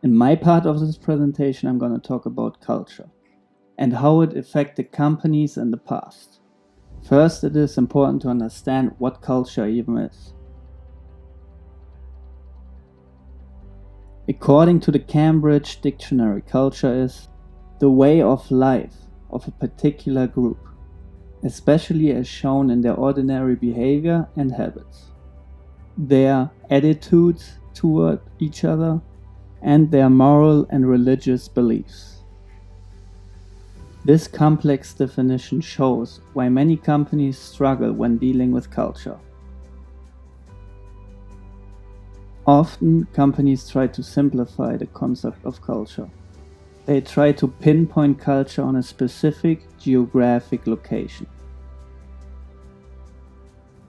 In my part of this presentation, I'm going to talk about culture and how it affected companies in the past. First, it is important to understand what culture even is. According to the Cambridge Dictionary, culture is the way of life of a particular group, especially as shown in their ordinary behavior and habits, their attitudes toward each other, and their moral and religious beliefs. This complex definition shows why many companies struggle when dealing with culture. Often, companies try to simplify the concept of culture. They try to pinpoint culture on a specific geographic location.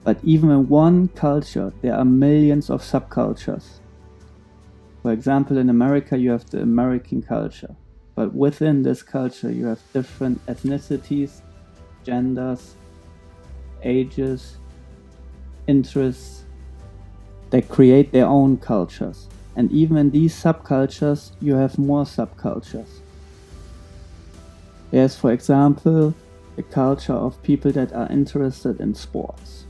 But even in one culture, there are millions of subcultures. For example, in America, you have the American culture. But within this culture, you have different ethnicities, genders, ages, interests that create their own cultures. And even in these subcultures, you have more subcultures. There's, for example, the culture of people that are interested in sports.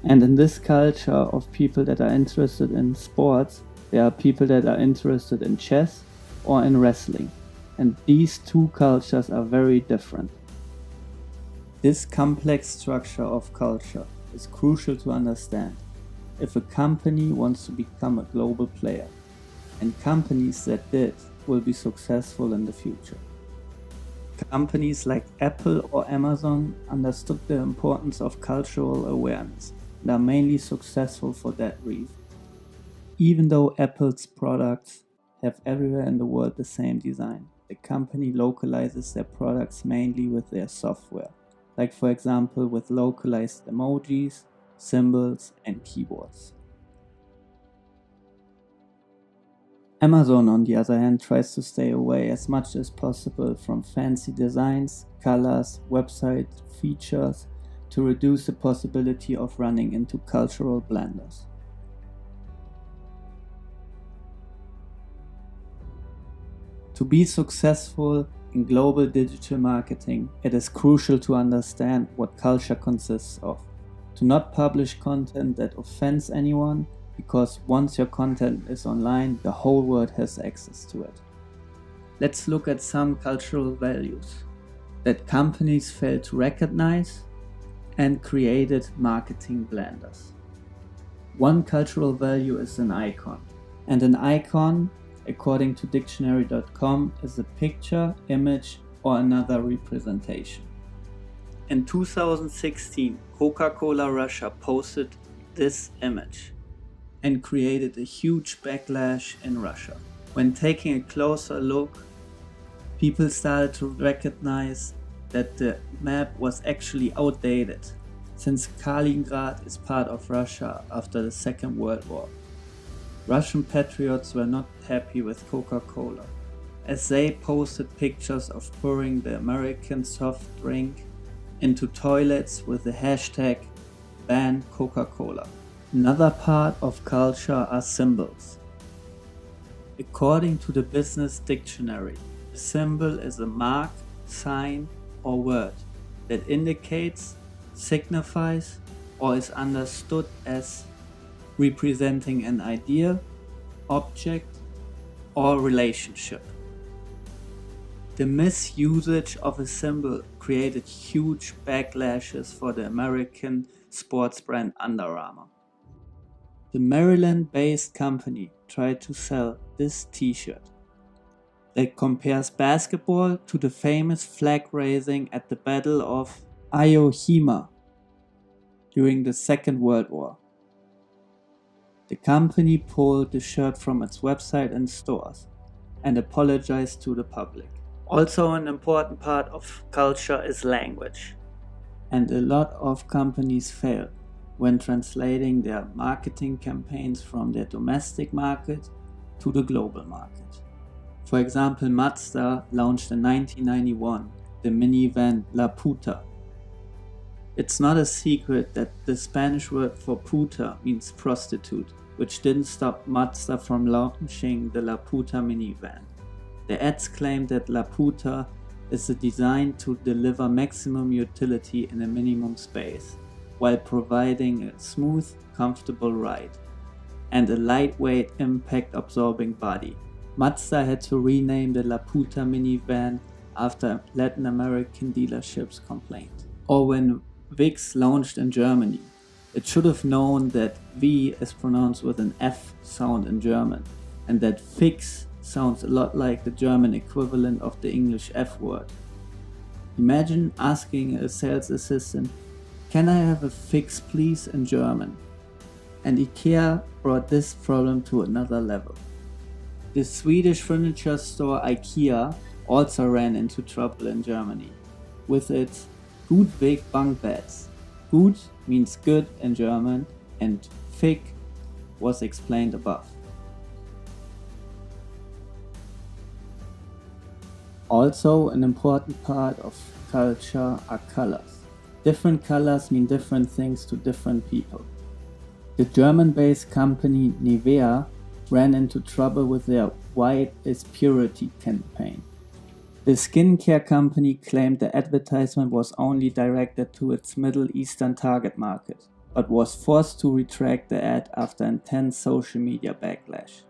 And in this culture of people that are interested in sports, there are people that are interested in chess or in wrestling. And these two cultures are very different. This complex structure of culture is crucial to understand if a company wants to become a global player, and companies that did will be successful in the future. Companies like Apple or Amazon understood the importance of cultural awareness and are mainly successful for that reason. Even though Apple's products have everywhere in the world the same design, the company localizes their products mainly with their software, like for example with localized emojis, symbols, and keyboards. Amazon, on the other hand, tries to stay away as much as possible from fancy designs, colors, website features to reduce the possibility of running into cultural blunders. To be successful in global digital marketing, it is crucial to understand what culture consists of. To not publish content that offends anyone, because once your content is online, the whole world has access to it. Let's look at some cultural values that companies failed to recognize and created marketing blunders. One cultural value is an icon, and an icon, according to dictionary.com, is a picture, image, or another representation. In 2016, Coca-Cola Russia posted this image and created a huge backlash in Russia. When taking a closer look, people started to recognize that the map was actually outdated, since Kaliningrad is part of Russia after the Second World War. Russian patriots were not happy with Coca-Cola, as they posted pictures of pouring the American soft drink into toilets with the hashtag ban Coca-Cola. Another part of culture are symbols. According to the Business Dictionary, a symbol is a mark, sign, or word that indicates, signifies, or is understood as representing an idea, object, or relationship. The misusage of a symbol created huge backlashes for the American sports brand Under Armour. The Maryland-based company tried to sell this t-shirt that compares basketball to the famous flag raising at the Battle of Iwo Jima during the Second World War. The company pulled the shirt from its website and stores and apologized to the public. Also, an important part of culture is language, and a lot of companies fail when translating their marketing campaigns from their domestic market to the global market. For example, Mazda launched in 1991 the minivan La Puta. It's not a secret that the Spanish word for puta means prostitute, which didn't stop Mazda from launching the Laputa minivan. The ads claimed that Laputa is designed to deliver maximum utility in a minimum space, while providing a smooth, comfortable ride and a lightweight, impact-absorbing body. Mazda had to rename the Laputa minivan after Latin American dealerships complained. Or when VIX launched in Germany, it should have known that V is pronounced with an F sound in German, and that fix sounds a lot like the German equivalent of the English F word. Imagine asking a sales assistant, "Can I have a fix please?" in German. And IKEA brought this problem to another level. The Swedish furniture store IKEA also ran into trouble in Germany with its Gut Weg Bankbeds. Gut means good in German, and Fig was explained above. Also, an important part of culture are colors. Different colors mean different things to different people. The German-based company Nivea ran into trouble with their White is Purity campaign. The skincare company claimed the advertisement was only directed to its Middle Eastern target market, but was forced to retract the ad after intense social media backlash.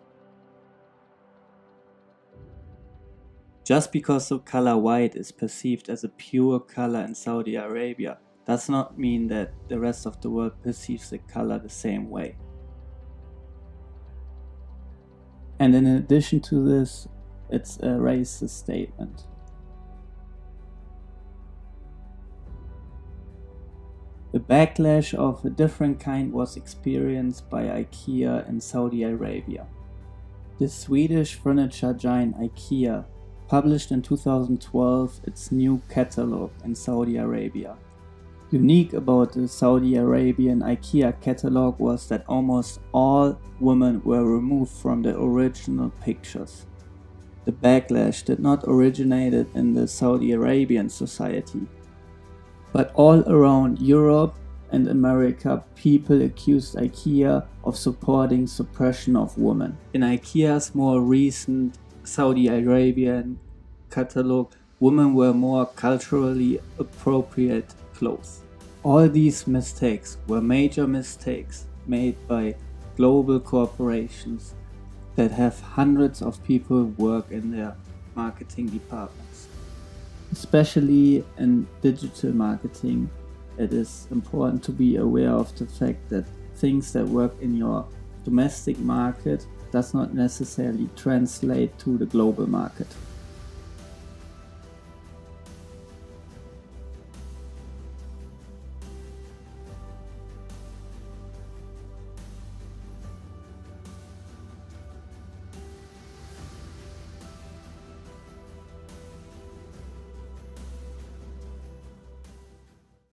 Just because the color white is perceived as a pure color in Saudi Arabia does not mean that the rest of the world perceives the color the same way. And in addition to this, it's a racist statement. The backlash of a different kind was experienced by IKEA in Saudi Arabia. The Swedish furniture giant IKEA published in 2012 its new catalog in Saudi Arabia. Unique about the Saudi Arabian IKEA catalog was that almost all women were removed from the original pictures. The backlash did not originate in the Saudi Arabian society, but all around Europe and America, people accused IKEA of supporting suppression of women. In IKEA's more recent Saudi Arabian catalog, women wear more culturally appropriate clothes. All these mistakes were major mistakes made by global corporations that have hundreds of people work in their marketing departments. Especially in digital marketing, it is important to be aware of the fact that things that work in your domestic market does not necessarily translate to the global market.